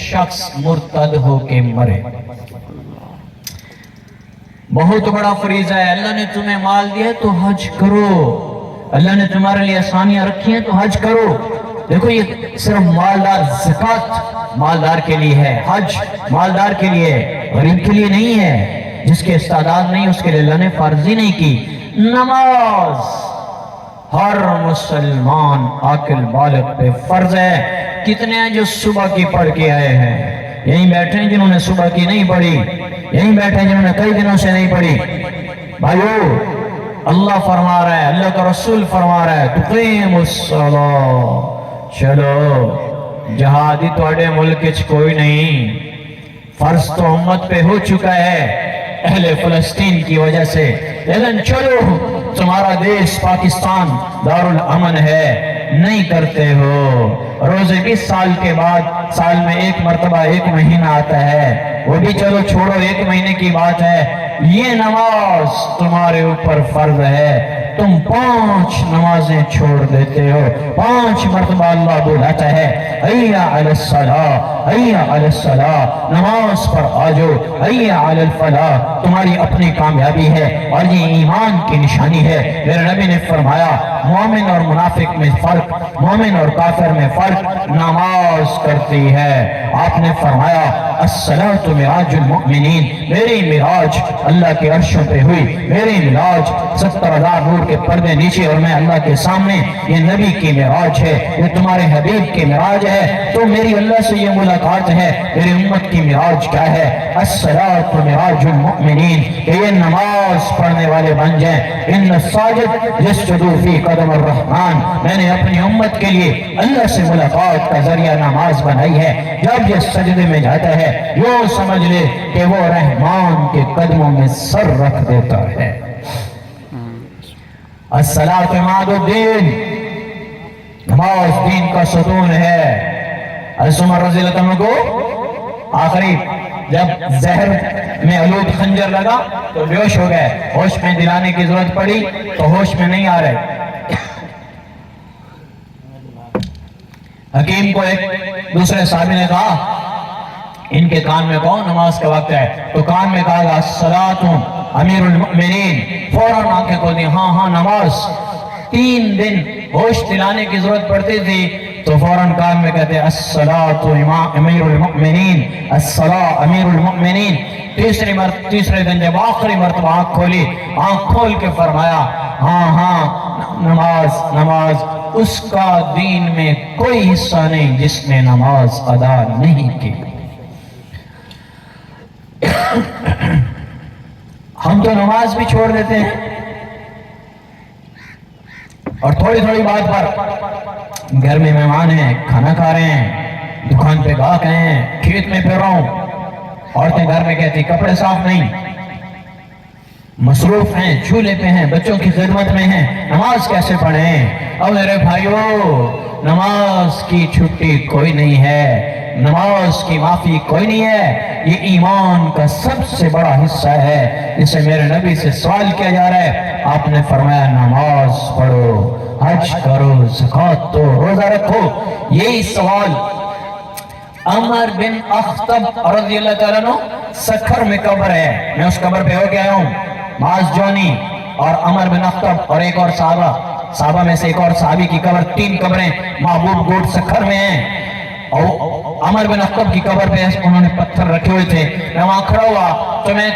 शख्स मुर्तद हो के मरे। बहुत बड़ा फरीजा है। अल्लाह ने तुम्हें माल दिया तो हज करो, अल्लाह ने तुम्हारे लिए आसानियां रखी हैं तो हज करो। देखो ये सिर्फ मालदार, ज़कात मालदार के लिए है, हज मालदार के लिए है, गरीब के लिए नहीं है। जिसके इस्तादाद नहीं उसके लिए अल्लाह ने फर्ज ही नहीं की। नमाज हर मुसलमान आकिल बालिग पे फर्ज है। कितने हैं जो सुबह की पढ़ के आए हैं? यहीं बैठे हैं जिन्होंने सुबह की नहीं पढ़ी, यहीं बैठे हैं जिन्होंने कई दिनों से नहीं पढ़ी। भाइयों, अल्लाह फरमा रहा है, अल्लाह का रसूल फरमा रहा है, तुक़ीमुस्सलाह, चलो जहादी तोड़े मुल्क च कोई नहीं, फर्ज तो उम्मत पे हो चुका है अहले फलस्तीन की वजह से। लेकिन चलो, तुम्हारा देश पाकिस्तान दारुल अमन है, नहीं करते हो। रोजे 20 साल के बाद साल में एक मर्तबा एक महीना आता है, वो भी चलो छोड़ो, एक महीने की बात है। ये नमाज तुम्हारे ऊपर फर्ज है, तुम 5 नमाजें छोड़ देते हो। 5 मर्तबा अल्लाह बुलाता है, हैया अलस सलाह, हैया अलस सलाह, नमाज पर आ जाओ, हैया अलल फलाह। तुम्हारी अपनी कामयाबी है और ये ईमान की निशानी है। मेरे नबी ने फरमाया, मोमिन और मुनाफिक में फर्क, मोमिन और काफिर में फर्क नमाज करती है। आपने फरमाया, अस्सलातु मिराजुल मुमिनीन, मेरी मिराज अल्लाह के अर्शों पे हुई, मेरी मिराज 70,000 नूर के पर्दे नीचे और मैं अल्लाह के सामने। ये नबी की मिराज है, ये तुम्हारे हबीब की मिराज है। तो मेरी अल्लाह से ये मुलाकात है। मेरी उम्मत की मिराज क्या है? अस्सलातु मिराजुल मुमिनीन, ये नमाज पढ़ने वाले बन जाएं। इन्न साजिद यस्जुदु फी कदम अर्रहमान, मैंने अपनी उम्मत के लिए अल्लाह से मुलाकात का जरिया नमाज बनाई है। जब ये सजदे में जाता है, यूं समझ ले कि वो रहमान के कदमों में सर रख देता है। अस्सलातु इमादुद्दीन, नमाज दीन का सतून है। हज़रत उमर रज़ियल्लाहु अन्हु को आखिरी जब जहर में आलूद खंजर लगा तो बेहोश हो गए, होश में दिलाने की जरूरत पड़ी तो होश में नहीं आ रहे। हकीम को एक दूसरे साहबी ने कहा, इनके कान में कहो नमाज का वक्त है। तो कान में कहा, अस्सलातु अमीरुल मुमिनीन। फौरन आंखें खोल दी, हाँ हाँ नमाज। 3 दिन होश दिलाने की जरूरत पड़ती थी तो फौरन कान में कहते, अस्सलातु अमीरुल मुमिनीन, अस्सला अमीरुल मुमिनीन। तीसरे दिन जब आखिरी मर्तबा आंख खोली, आंख खोल के फरमाया, हाँ हाँ नमाज नमाज, उसका दीन में कोई हिस्सा नहीं जिसने नमाज अदा नहीं की। हम तो नमाज भी छोड़ देते हैं और थोड़ी थोड़ी बात पर, घर में मेहमान हैं, खाना खा रहे हैं, दुकान पे गाहक हैं, खेत में फिर रहा हूं, औरतें घर में कहती कपड़े साफ नहीं, मसरूफ हैं, चूल्हे पे हैं, बच्चों की खिदमत में हैं, नमाज कैसे पढ़ें? अब मेरे भाइयों, नमाज की छुट्टी कोई नहीं है, नमाज की माफी कोई नहीं है। ये ईमान का सबसे बड़ा हिस्सा है। इसे मेरे नबी से सवाल किया जा रहा है, आपने फरमाया नमाज पढ़ो, हज करो, ज़कात दो, रोजा रखो। यही सवाल अमर बिन अख्तब रज़ियल्लाहु ताला अन्हु, सखर में कब्र है, मैं उस कब्र पे होके आया हूँ। माज जोनी और अमर बिन अख्तब और एक और साहबा में से एक और साहबी की कब्र, 3 कब्रें महबूब गोट सखर में हैं। और अमर बिन अख्तब की कब्र पे उन्होंने पत्थर रखे हुए थे। मैं वहां खड़ा हुआ तो मैं,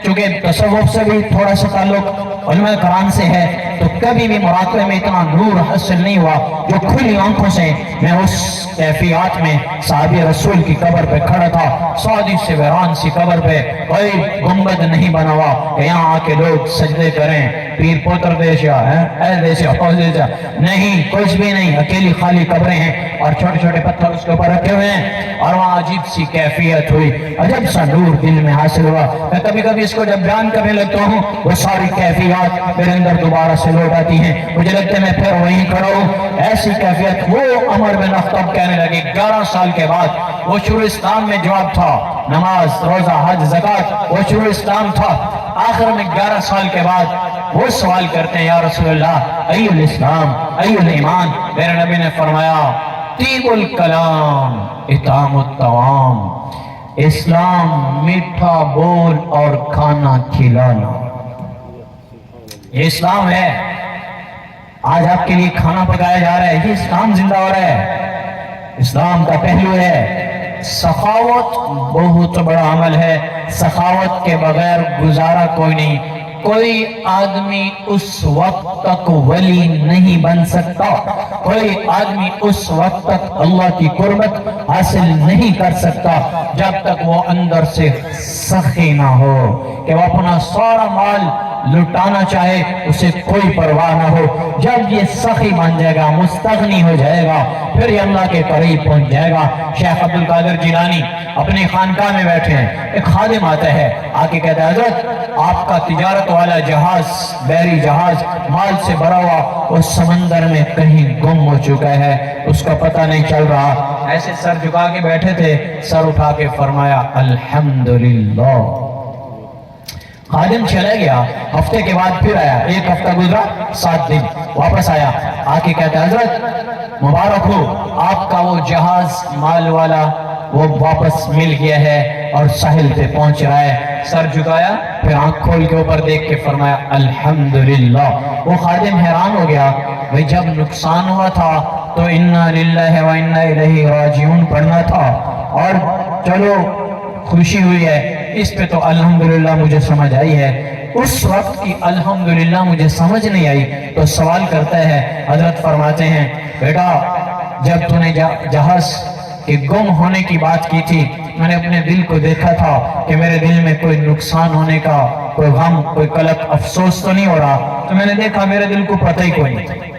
चूंकि तसव्वुफ से भी थोड़ा सा ताल्लुक उलमा कुरान से है, तो कभी भी मुराक़बे में इतना नूर हासिल नहीं हुआ जो खुली आंखों से मैं उस कैफियत में साहबी रसूल की कब्र पे खड़ा था। सऊदी से वीरान सी कब्र पे कोई गुंबद नहीं बना हुआ कि यहाँ आके लोग सजदे करें, पीर पोतर देश या नहीं, कुछ भी नहीं, अकेली खाली कब्रें हैं और छोटे छोटे पत्थर उसके ऊपर रखे हुए हैं। और वहाँ अजीब सी कैफियत हुई, अजब सा नूर दिल में हासिल हुआ। मैं कभी कभी इसको जब बयान करने लगता हूँ, वो सारी कैफियत मेरे अंदर दोबारा से लौट आती हैं। मुझे लगता है मैं फिर वहीं खड़ा हूँ। ऐसी कैफियत वो अमर बिन अख्तब कहने लगे 11 साल के बाद। वो शुरू इस्लाम में जवाब था, नमाज, रोजा, हज, ज़कात, वो शुरू इस्लाम था। आखिर में 11 साल के बाद वो सवाल करते हैं, या रसूलल्लाह अय्युल इस्लाम अय्युल ईमान। मेरे नबी ने फरमाया طیب الکلام اطعام الطعام، اسلام میٹھا بول اور کھانا کھلانا، یہ اسلام ہے۔ آج آپ کے لیے کھانا پکایا جا رہا ہے، یہ اسلام زندہ ہو رہا ہے۔ اسلام کا پہلو ہے سخاوت، بہت بڑا عمل ہے، سخاوت کے بغیر گزارا کوئی نہیں۔ کوئی آدمی اس وقت تک ولی نہیں بن سکتا، کوئی آدمی اس وقت تک اللہ کی قربت حاصل نہیں کر سکتا جب تک وہ اندر سے سخی نہ ہو، کہ وہ اپنا سارا مال لٹانا چاہے اسے کوئی پرواہ نہ ہو۔ جب یہ سخی بن جائے گا، مستغنی ہو جائے گا، پھر یہ اللہ کے قریب پہنچ جائے گا۔ شیخ عبدالقادر جیلانی اپنی خانقاہ میں بیٹھے ہیں، ایک خادم آتا ہے، آ کے کہتا ہے حضرت آپ کا تجارت والا جہاز، بحری جہاز مال سے بھرا ہوا اس سمندر میں کہیں گم ہو چکا ہے، اس کا پتہ نہیں چل رہا۔ ایسے سر جھکا کے بیٹھے تھے، سر اٹھا کے فرمایا الحمدللہ۔ خادم چلے گیا، ہفتے کے بعد پھر آیا، ایک ہفتہ گزرا، 7 دن، واپس آیا، آ کے کہتا ہے حضرت مبارک ہو، آپ کا وہ جہاز مال والا وہ واپس مل گیا ہے اور ساحل پہ پہنچ رہا ہے۔ سر جھکایا، پھر آنکھ کھول کے اوپر دیکھ کے فرمایا الحمدللہ۔ وہ خادم حیران ہو گیا، بھئی جب نقصان ہوا تھا تو انا للہ و انا الیہ راجعون پڑھنا تھا، اور چلو خوشی ہوئی ہے، اس پہ تو الحمدللہ مجھے سمجھ آئی ہے، اس وقت کی الحمدللہ مجھے سمجھ نہیں آئی۔ تو سوال کرتا ہے، حضرت فرماتے ہیں بیٹا جب تو نے جہاز کے گم ہونے کی بات کی تھی، میں نے اپنے دل کو دیکھا تھا کہ میرے دل میں کوئی نقصان ہونے کا کوئی غم، کوئی قلق، افسوس تو نہیں ہو رہا، تو میں نے دیکھا میرے دل کو پتہ ہی کوئی نہیں،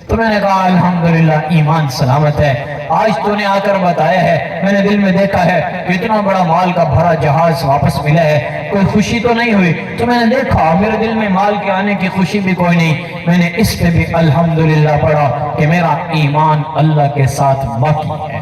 تو میں نے کہا الحمدللہ ایمان سلامت ہے۔ آج تو نے آ کر بتایا ہے، میں نے دل میں دیکھا ہے کہ اتنا بڑا مال کا بھرا جہاز واپس ملا ہے، کوئی خوشی تو نہیں ہوئی، تو میں نے دیکھا میرے دل میں مال کے آنے کی خوشی بھی کوئی نہیں، میں نے اس پہ بھی الحمدللہ پڑھا کہ میرا ایمان اللہ کے ساتھ باقی ہے۔